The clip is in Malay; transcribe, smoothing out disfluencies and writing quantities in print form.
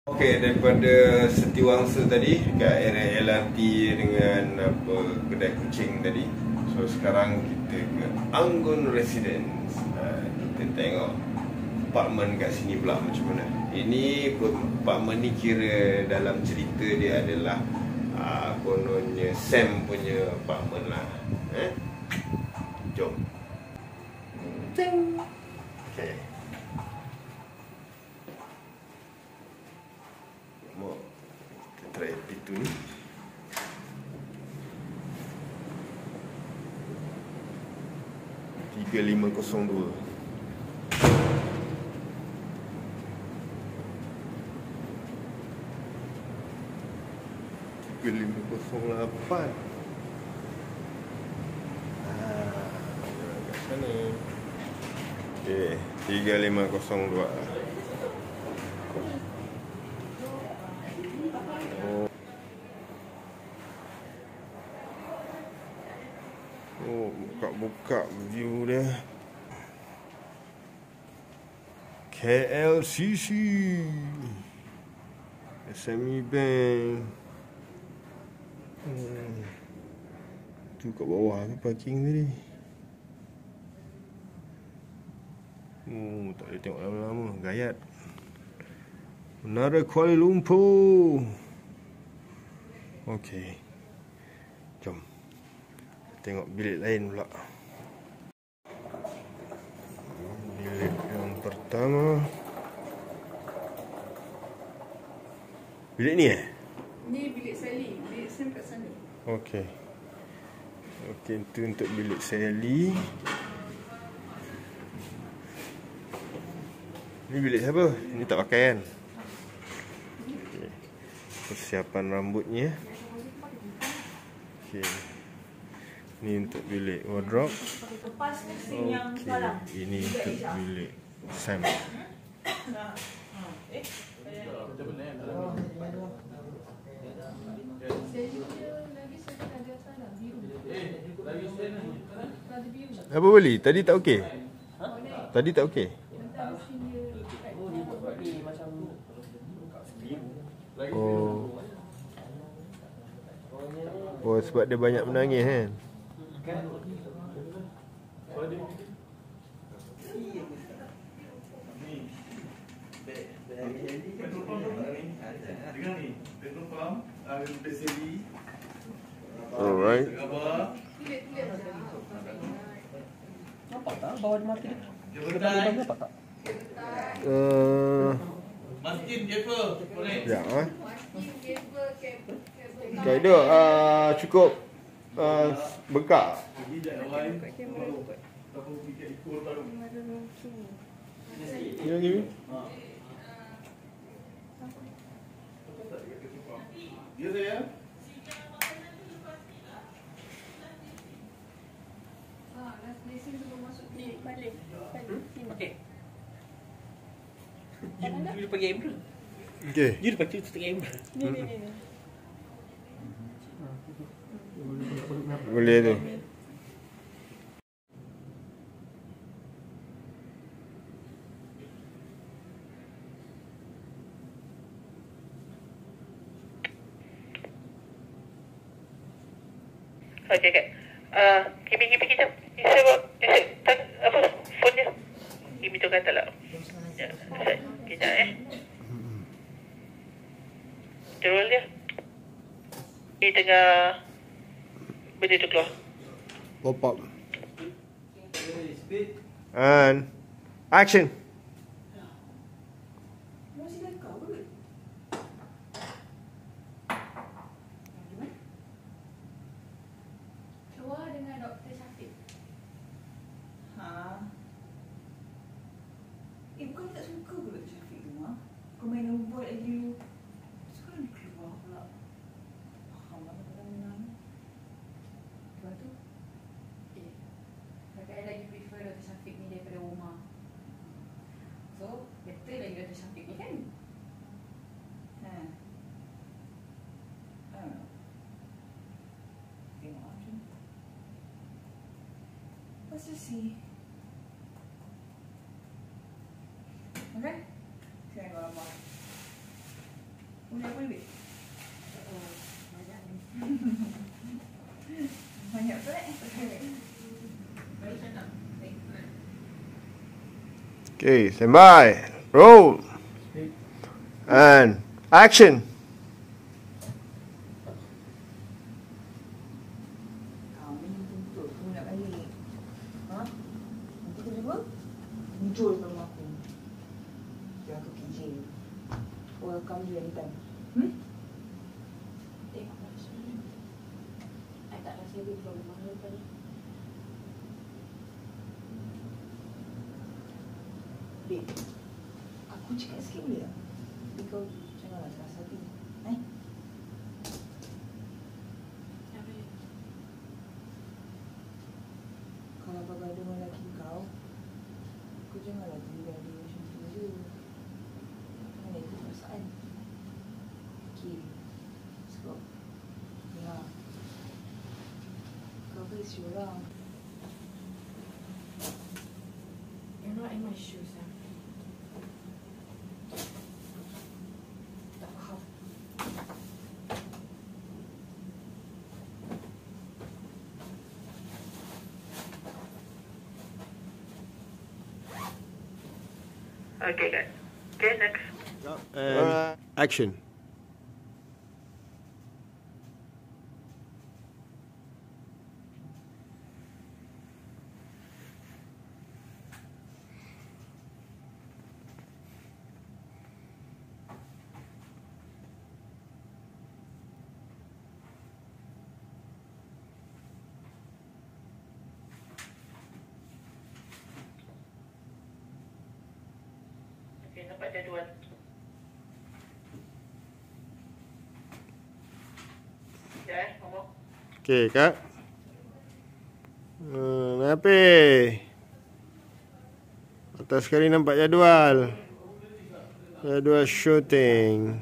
Okey, daripada Setiawangsa tadi dekat area LRT dengan apa kedai kucing tadi. So sekarang kita ke Anggun Residence. Kita tengok apartmen kat sini pula macam mana. Ini apartmen ni kira dalam cerita dia adalah kononnya Sam punya apartmen lah. Jom. Okey. Kita try pintu ni. Tiga 502. Tiga 508. Kat sana. Okey, 3502. Oh, buka-buka view dia. KLCC, SME Bank. Tu kat bawah tu parking tadi. Tak boleh tengok lama-lama. Gayat. Menara Kuala Lumpur. Okey. Jom. Tengok bilik lain pula. Bilik yang pertama. Bilik ni Ni bilik Sally. Bilik Sam kat sana. Okey. Okey, itu untuk bilik Sally. Ni bilik siapa? Ni tak pakai kan? Okey. Persiapan rambutnya. Okey. Ni untuk bilik wardrobe. Okey, ini untuk bilik Sam. Apa beli? Tadi tak okey? Tadi tak okey? Oh. Oh, sebab dia banyak menangis kan? Alright. Nampak tak bawah di mati dia? Nampak tak? Maskin kepa boleh. Ya, okay, dia cukup bengkak. Ya, gini. Dia saya. Okey. You pakai game. Okey. You pakai game. Ni. Boleh tu. Okey. Kimi kejap. Apa phone dia? Kimi tu kata lah. Ya, kejap Terus dia. Dia tengah benda tu keluar. Pop up. And action. Keluar dengan Dr. Syafiq. Bukan tak suka pula Syafiq tu, Kau main nombor lagi. Sekarang dia keluar pula. Faham lah kata menang. Lepas tu, kakak lagi prefer Dr. Syafiq ni daripada Omar. So, better lagi Dr. Syafiq ni kan? Tengok macam tu. Pasal si Okay? Saya nak gambar. Boleh apa duit? Oh, banyak ni. Banyak tu eh? Baru saya nak take. Okay, standby. Roll. And action. Kami tuntut aku nak balik. Ha? Nanti kena apa? Muncul ke rumah aku. Biar aku kijing. Welcome you anytime. Tengok lah sebenarnya. I tak rasa dia keluar rumah lepas ni. Babe, aku cakap sikit boleh tak? Tapi kau janganlah keras hati. Apa dia? Kalau kau gaduh dengan lelaki kau janganlah tinggal dia macam tu je. Mana itu perasaan? Okay. Sebab ya, kau kan isi orang. You're not in my shoes, ah. Tak faham. Okay, guys. Okay, next. And action. Okay, nampak jadual. Ya, ngomong. Okay, Kak. Kenapa? Atas sekali nampak jadual. Jadual shooting.